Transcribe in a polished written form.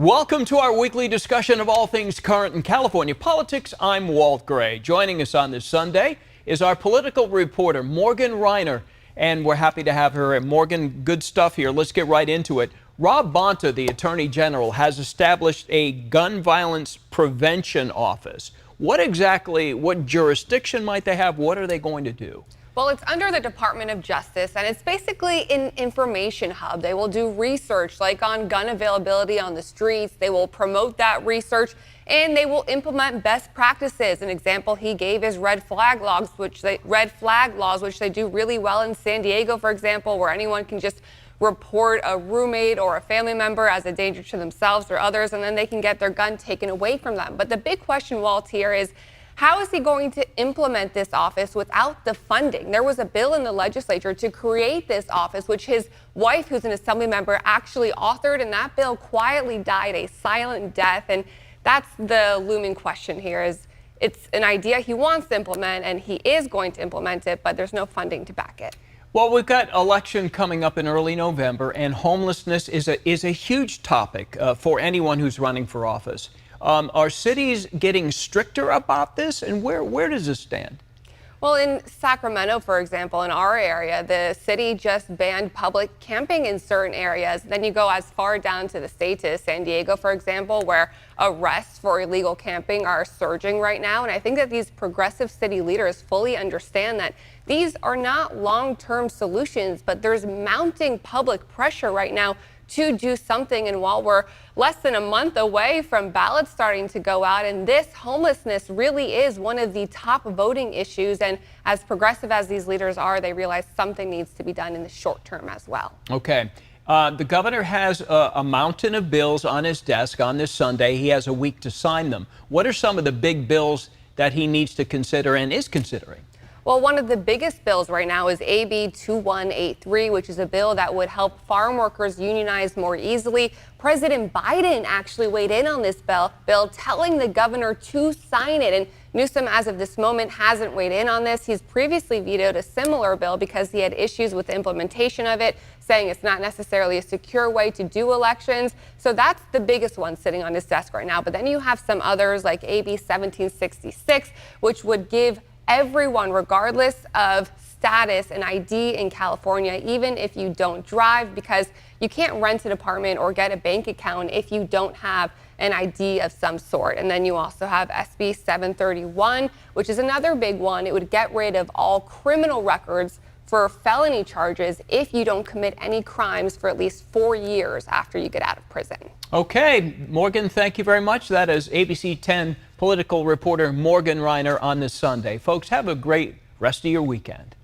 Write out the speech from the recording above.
Welcome to our weekly discussion of all things current in California politics. I'm Walt Gray. Joining us on this Sunday is our political reporter, Morgan Rynor, and we're happy to have her. Morgan, good stuff here. Let's get right into it. Rob Bonta, the Attorney General, has established a gun violence prevention office. What jurisdiction might they have? What are they going to do? Well, it's under the Department of Justice, and it's basically an information hub. They will do research like on gun availability on the streets. They will promote that research, and they will implement best practices. An example he gave is red flag laws, which they do really well in San Diego, for example, where anyone can just report a roommate or a family member as a danger to themselves or others, and then they can get their gun taken away from them. But the big question, Walt, here is, how is he going to implement this office without the funding? There was a bill in the legislature to create this office, which his wife, who's an assembly member, actually authored, and that bill quietly died a silent death. And that's the looming question here. It's an idea he wants to implement, and he is going to implement it, but there's no funding to back it. Well, we've got election coming up in early November, and homelessness is a huge topic for anyone who's running for office. Are cities getting stricter about this, and where does this stand? Well, in Sacramento, for example, in our area, the city just banned public camping in certain areas. Then you go as far down to the state, to San Diego, for example, where arrests for illegal camping are surging right now. And I think that these progressive city leaders fully understand that these are not long-term solutions, but there's mounting public pressure right now to do something. And while we're less than a month away from ballots starting to go out, and this homelessness really is one of the top voting issues, and as progressive as these leaders are, they realize something needs to be done in the short term as well. Okay. The governor has a mountain of bills on his desk on this Sunday. He has a week to sign them. What are some of the big bills that he needs to consider and is considering? Well, one of the biggest bills right now is AB 2183, which is a bill that would help farm workers unionize more easily. President Biden actually weighed in on this bill, telling the governor to sign it. And Newsom, as of this moment, hasn't weighed in on this. He's previously vetoed a similar bill because he had issues with the implementation of it, saying it's not necessarily a secure way to do elections. So that's the biggest one sitting on his desk right now. But then you have some others like AB 1766, which would give everyone, regardless of status, an ID in California, even if you don't drive, because you can't rent an apartment or get a bank account if you don't have an ID of some sort. And then you also have SB 731, which is another big one. It would get rid of all criminal records for felony charges if you don't commit any crimes for at least 4 years after you get out of prison. Okay, Morgan, thank you very much. That is ABC 10 political reporter Morgan Rynor on this Sunday. Folks, have a great rest of your weekend.